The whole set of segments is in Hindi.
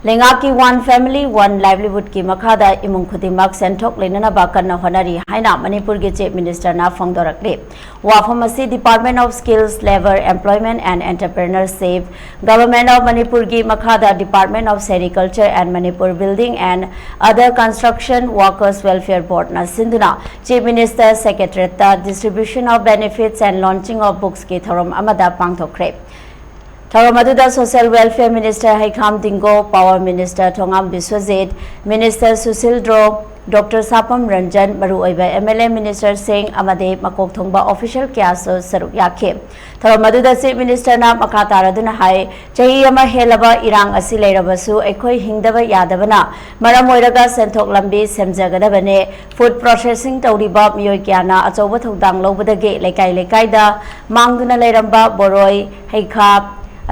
लेंगा की वन फैमिली वन लाइवलीहुड की मखादा इमुंग खुदिमक सेंथोक लेननबा कन्ना होनरी हाइना मणिपुर के चीफ मिनिस्टर ना फोंदोरकले वाफम असी department of skills labour employment and entrepreneurship government of Manipur की मखादा department of sericulture and Manipur building and other construction workers welfare board ना सिंधुना chief minister secretariat distribution of benefits and launching of books की थौरम अमदा पांगथोखरे थौरमदुदा सोशल वेलफेयर मिनिस्टर हैखाम दिंगो power minister Thongam Biswajit minister Sushil ड्रो डॉक्टर सापम रंजन मरुओइबा एमएलए मिनिस्टर सिंह अमदे मकोक थोंबा ऑफिशियल क्यासो सरुक याखे थौरमदुदा चीफ मिनिस्टर ना मखा तारदुना हाय चही अमा हेलबा इरांग असि लेरबसु अखोय हिंगदबा यादबना मरम ओइरगा सेंथोक लंबी सेमजगदबने फूड प्रोसेसिंग तौरिबा मियोय क्याना अचौबा थौदांग लौबदगे लेकाय लेकायदा मांगदुना लेरंबा बोरोय हैखा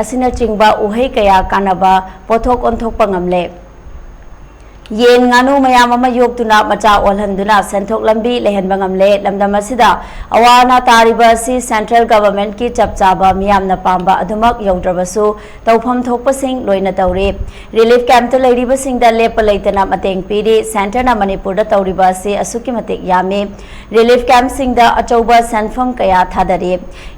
असिना चिंगबा उहै कया कानबा पोथोक ओंथोकपा ngamle येन गानु मयाम अमा योक्तुना मचा ओलहंदुना सेंथोक लंबी लेहनबा ngamle लमदम असिदा अवाना तारिबा असि सेंट्रल गवर्नमेंट की चपचाबा मियामना पांबा अदुमक यौद्रबसु तौफम थोकपसिंग लोइना तौरि रिलीफ कैंप त लैरिबसिंगदा लेप लैतना मतेंग पीरी सेंटरना मणिपुरदा तौरिबा असि असुकी मतेक यामे रिलीफ कैंप सिंगदा अचौबा सेंफम कया थादरी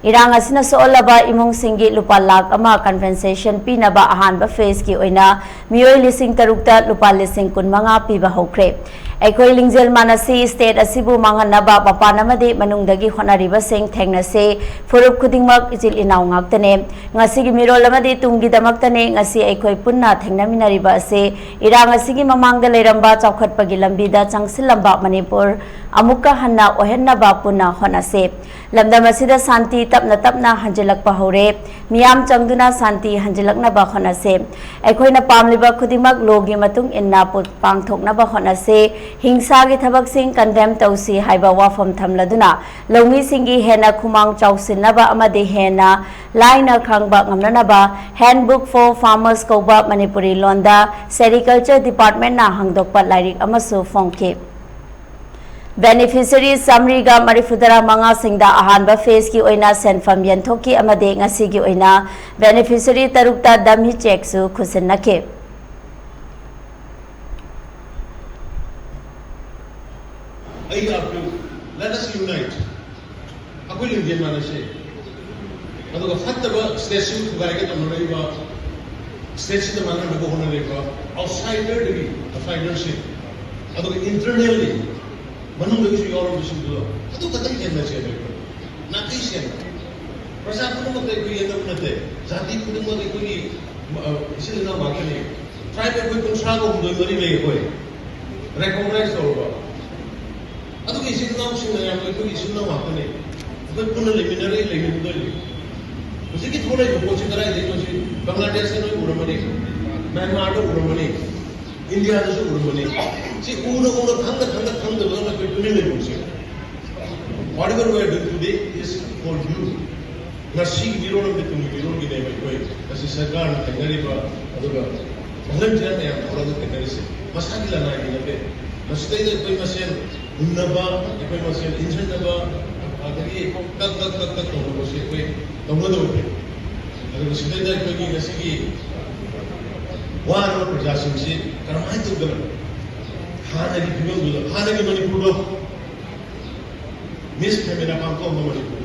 इरांग असिना सोलबा इमुंग सिंगी लुपा लाख अमा कन्फेंसेशन पीनबा अहानबा फेज की ओइना मियोय लिसिंग तरुकता लुपा लिसिंग कुनमंगा पीबा होख्रे अखोई लिंगजेल मानसी स्टेट असिबु मांगनबा मपानमदे मनुंगदगी होनरिबसिंग थेंगनसे फुरुप खुदिंगमक इजिल इनाव ngaktane ngasigi mirol amadi tunggi damaktane ngasi अखोई पुन्ना थेंगनमिनरिबा असे इरांग असिगी ममांगदा लेरंबा चौखटपगी लंबीदा चंगसिलंबा मणिपुर अमुक्का हन्ना ओहेन्नबा पुन्ना होनसे लमदम असिदा शांति तपना तपना हंजिलकपा हौरे मियाम चंगदुना शांति हंजिलकनबा होनसे अखोइना पामलिबा खुदिमक लोगी मतुंग इन्ना पांगथोकनबा होनसे हिंसा की थबक सिंह कंडेम तौसी हाइबा वाफम थमलदुना लौमी सिंगी हेना खुमांग चौसिनबा अमदे हेना लाइना खंगबा ngamnanaba हैंडबुक फॉर फार्मर्स कौबा मणिपुरी लोंदा सेरिकल्चर डिपार्टमेंट ना हंगदोकपा लाइरिक अमसु फोंखे बेनिफिशियरी समरीगा मरिफुदरा मंगा सिंगदा अहानबा फेज की ओइना सेनफम यंथोकी अमदे ngasi की ओइना beneficiary तरुकता दमी चेकसु खुसिनखे let us unite. Aku Indian mana sih? Aduh, fattaba station kugarake to nolaiba station to mana nago honaleba outsider devi outsidership. Aduh, internally manung lagi sih orang bising dulu. Aduh, kata ini macam apa? Nanti sih. Prasa aku mau kau yang nak nanti. Jadi aku mau kau ni istilah nama apa ni? Tribe aku pun selalu mendoi mari lagi kau. Recognize orang. अदुग इसिनाव सिंगना याम इसिनाव मापने अदुग पुनः लिमिनरी लेमिनरी उसी की थोड़े कोचिंग कराए देखो जी बांग्लादेश से नोई उड़मने म्यांमार तो उड़मने इंडिया तो उड़मने जी उनो खंड बना कोई पुनः ले बोलते whatever we are doing today is for you nasi विरोध में तुम विरोध की नहीं कोई ऐसी सरकार ने तैयारी पर अदुग volunteer ने हम थोड़ा तो तैयारी से मसाला लाना है ये पे मस्ते इधर कोई मसेन उन्नबा कोई मसेन इंजनबा अदगी तक तो बसे कोई तमदो पे अगर मस्ते इधर कोई की जैसे कि वार और प्रजासिंग से करमाई तो गल हाने की बिगल हाने की मणिपुर लो मिस फेमिना काम को मणिपुर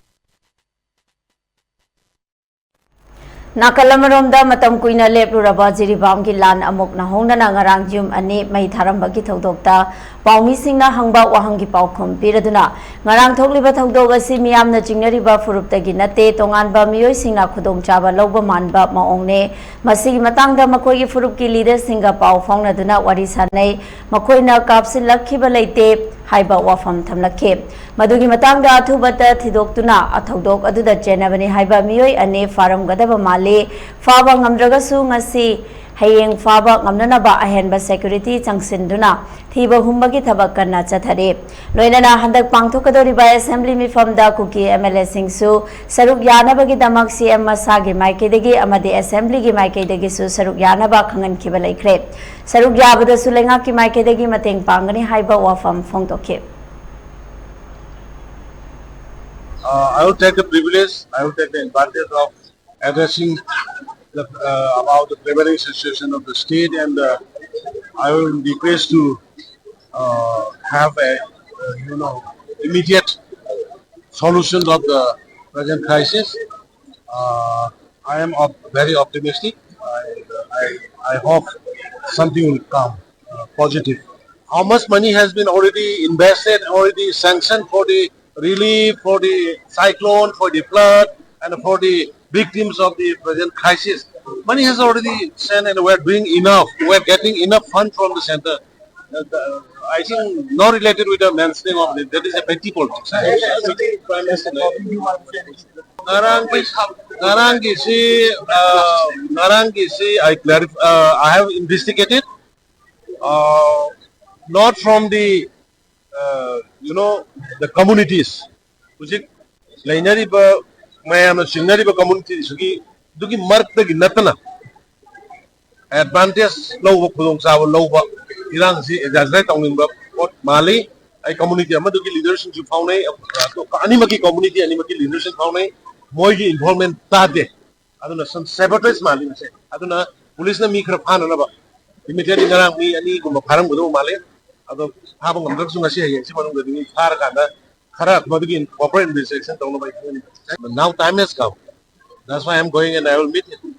नाकलमरोमदा मतम कुइना लेपरुरबा जिरिबाम की लान अमुक नहोंगना ngarang jum ani mai tharamba की थौदोक्ता पाउमी सिंगना हंगबा वाहंगी पाउखम पिरदुना ngarang थोकलिबा थौदोग असि मियामना चिंगनरिबा फुरुपतगी नते तोंगानबा मियोय सिंगना खुदोंचाबा लौबा मानबा माओंगने मसिगी मतंगदा मखोयगी फुरुप की लीडर सिंगा पाउ फाउनदुना वारी सानै मखोयना कापसिलखिबा लेते हाइबा वाफम थमलखे मदुगी मतंगदा अथुबता थिदोक्तुना अथौदोक अदुदा चेनबनी हाइबा मियोय अने फारमगदबा माले फाबा ngamdragasu ngasi hayeng faba ngamnanaba ahenba security changsinduना thiba humbagi thabak kanna chathare loinana handak pangthokadoriba assembly mifamda kuki MLA singsu saruk yanabagi damak CM masagi maikidagi amadi assembly gi maikidagi su saruk yanaba khangan khiba laikre saruk yabada sulenga ki maikidagi mateng pangani haiba wafam phongtokhe I would take the privilege, I would take the advantage of addressing about the prevailing situation of the state, and I will request to have a immediate solution of the present crisis. I am very optimistic. I hope something will come positive. How much money has been already invested, already sanctioned for the relief, for the cyclone, for the flood, and for the victims of the present crisis? Money has already sent, and we're doing enough. We're getting enough fund from the center. I think not related with the mentioning of it. That is a petty politics. Prime Minister. Narangisi, I have investigated, not from the, the communities. Hujik, lainariba, mayam sinariba communities, dugi marktagi natana. Advantage low kudong sa low ba ilang si exaggerate ang nimba what mali ay community ama dugi leadership ju found ay ani maki community ani maki leadership found ay moi gi involvement ta de aduna some sabotage mali se aduna police na mi khara phana na ba immediately ngarang mi ani gum pharam gudu mali ado habang ngam su ngasi hay si manung gadi phar ka da khara mabigi corporate investigation tawno ba now time has come. That's why I'm going and I will meet him.